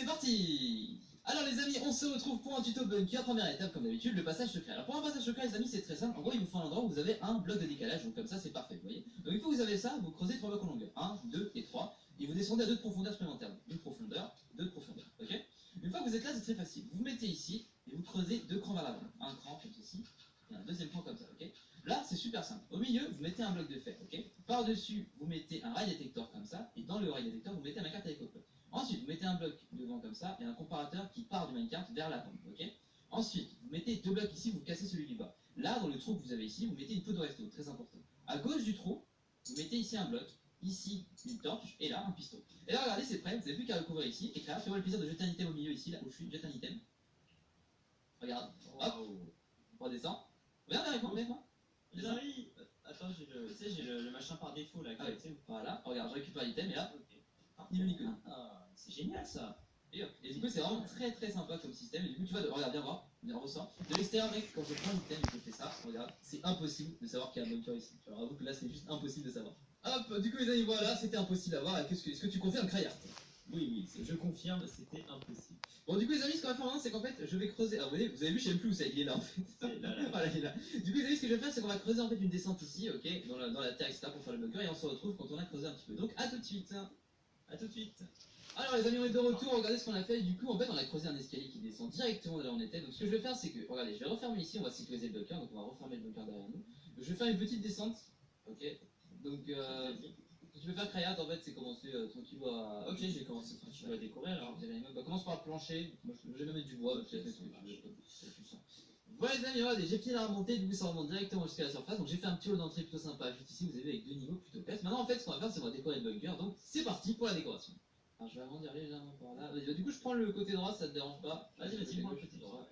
parti. Alors les amis, on se retrouve pour un tuto bunker. Première étape, comme d'habitude, le passage secret. Alors pour un passage secret, les amis, c'est très simple. En gros, il vous faut un endroit où vous avez un bloc de décalage. Donc comme ça, c'est parfait, vous voyez. Donc une fois que vous avez ça, vous creusez 3 blocs en longueur. 1, 2 et 3. Et vous descendez à 2 de profondeur supplémentaires. Une profondeur, 2 de profondeur. Ok. Une fois que vous êtes là, c'est très facile. Vous vous mettez ici et vous creusez 2 crans vers l'avant. Un cran comme ceci et un deuxième cran comme ça. Ok. Là, c'est super simple. Au milieu, vous mettez un bloc de fer. Ok. Par-dessus, vous mettez un rail détecteur comme ça. Et dans le rail détecteur, vous mettez un carte avec code. Ensuite, vous mettez un bloc devant comme ça et un comparateur qui part du minecart vers la pompe. Ok. Ensuite, vous mettez 2 blocs ici, vous cassez celui du bas. Là, dans le trou que vous avez ici, vous mettez une peau de resto, très important. À gauche du trou, vous mettez ici un bloc, ici une torche et là un piston. Et là, regardez, c'est prêt, vous n'avez plus qu'à le couvrir ici. Et là, fais-moi le plaisir de jeter un item au milieu ici, là où je suis, jette un item. Regarde, hop, on redescend. Regarde avec moi, avec moi. J'arrive. Attends, j'ai le machin par défaut là. Ah, voilà, regarde, je récupère l'item et là, ni le ni connu. Ah, c'est génial ça. Et du coup, c'est vraiment très très sympa comme système. Et du coup, tu vois, regarde, viens voir, viens ressort. De l'extérieur, mec, quand je prends l'item et que je fais ça, regarde, c'est impossible de savoir qu'il y a un bunker ici. Alors, avoue que là, c'est juste impossible de savoir. Hop, du coup, les amis, voilà, c'était impossible à voir. Est-ce que tu confirmes, Crayart? Oui, je confirme, c'était impossible. Bon, du coup, les amis, ce qu'on va faire maintenant, c'est qu'en fait, je vais creuser. Alors, vous avez vu, je sais même plus où c'est, il est là en fait. Là. Voilà, il est là. Du coup, les amis, ce que je vais faire, c'est qu'on va creuser en fait une descente ici, ok, dans la terre, etc., pour faire le bunker, et on se retrouve quand on a creusé un petit peu. Donc, à tout de suite. A tout de suite. Alors les amis, on est de retour, regardez ce qu'on a fait. Du coup, en fait, on a creusé un escalier qui descend directement de là où on était. Donc ce que je vais faire, c'est que, regardez, je vais refermer ici, on va sécuriser le bunker, donc on va refermer le bunker derrière nous. Je vais faire une petite descente, ok. Donc, ce que tu veux faire, Krayat, en fait, c'est commencer tranquille à... Ok, j'ai commencé tranquille à décorer alors. Bah, commence par le plancher, moi je vais même mettre du bois, donc c'est ce que tu veux, c'est plus simple. Voilà les amis, regardez, j'ai fini la remontée, du coup ça remonte directement jusqu'à la surface, donc j'ai fait un petit hall d'entrée plutôt sympa, juste ici, vous avez avec 2 niveaux plutôt classe. Maintenant en fait, ce qu'on va faire, c'est qu'on va décorer le bunker, donc c'est parti pour la décoration. Alors je vais agrandir légèrement par là. Vas-y, bah, du coup je prends le côté droit, ça te dérange pas. Vas-y, prends le côté droit.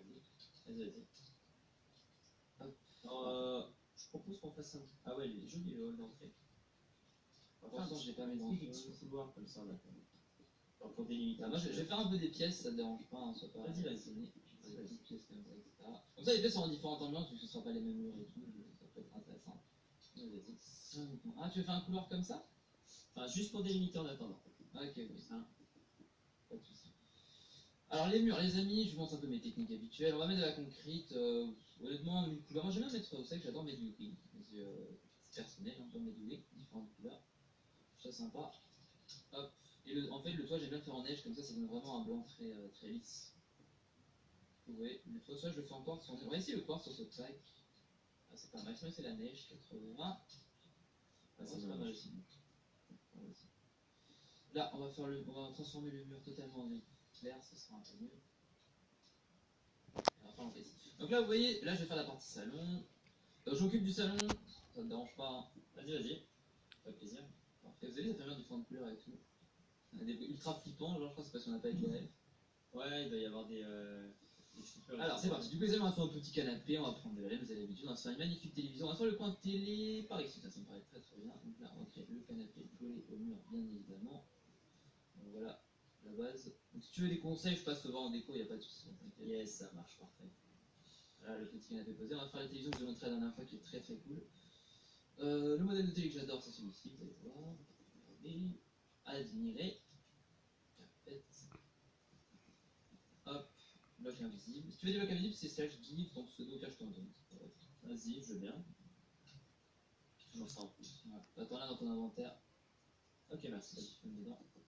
Vas-y. Je propose qu'on fasse un. Ah ouais, il est joli le hall d'entrée. Attends, je l'ai pas mis dans le couloir comme ça là. Alors pour délimiter. Moi je vais faire un peu des pièces, ça te dérange pas, hein, soit pas. Vas-y. Des petites pièces comme ça, etc. Comme ça les pièces seront différentes ambiances, vu que ce ne sera pas les mêmes murs et tout, ça peut être intéressant. Vas-y. Ah, tu veux faire un couloir comme ça? Enfin, juste pour délimiter en attendant. Ok, oui, ça. Pas de soucis. Alors les murs, les amis, je vous montre un peu mes techniques habituelles. On va mettre de la concrète. Honnêtement, une couleur. Moi j'aime bien mettre. Vous savez que j'adore mettre du gris. C'est personnel, hein, j'aime mettre du gris, différentes couleurs. Je trouve ça sympa. Hop. Et en fait, le toit, j'aime bien le faire en neige, comme ça donne vraiment un blanc très, très lisse. Vous voyez, le toit, ça, je le fais en quartz. On va essayer le quartz sur ce tac. Ah, c'est pas mal, c'est la neige, 80. Ah, c'est pas mal aussi. Là, on va transformer le mur totalement en clair, ce sera un peu mieux. Donc là, vous voyez, là, je vais faire la partie salon. J'occupe du salon, ça ne dérange pas. Hein. Vas-y. Pas de plaisir. Parfait, vous avez ça fait bien différentes couleurs et tout. On a des ultra flippants, genre, je crois que c'est parce qu'on n'a pas éclairé. Ouais, il doit y avoir des alors, c'est parti. Du coup, les amis, on va faire un petit canapé, on va prendre de la laine, vous avez l'habitude, on va se faire une magnifique télévision. On va faire le coin de télé par ici, ça me paraît très très bien. Donc là, on va créer le canapé collé au mur, bien évidemment. Donc voilà, la base. Donc si tu veux des conseils, je passe le voir en déco, il n'y a pas de souci. Yes, ça marche parfait. Voilà le petit canapé posé. On va faire la télévision que je vous ai montré la dernière fois qui est très très cool. Le modèle de télé que j'adore, c'est celui-ci, vous allez voir. Regardez, admirer. Carpette. Hop, bloc invisible. Si tu veux des blocs invisibles, c'est /give, ton pseudo cache ton don. Vas-y, je veux bien. Je m'en sens en plus. Voilà. Attends là dans ton inventaire. Ok, merci. Dedans.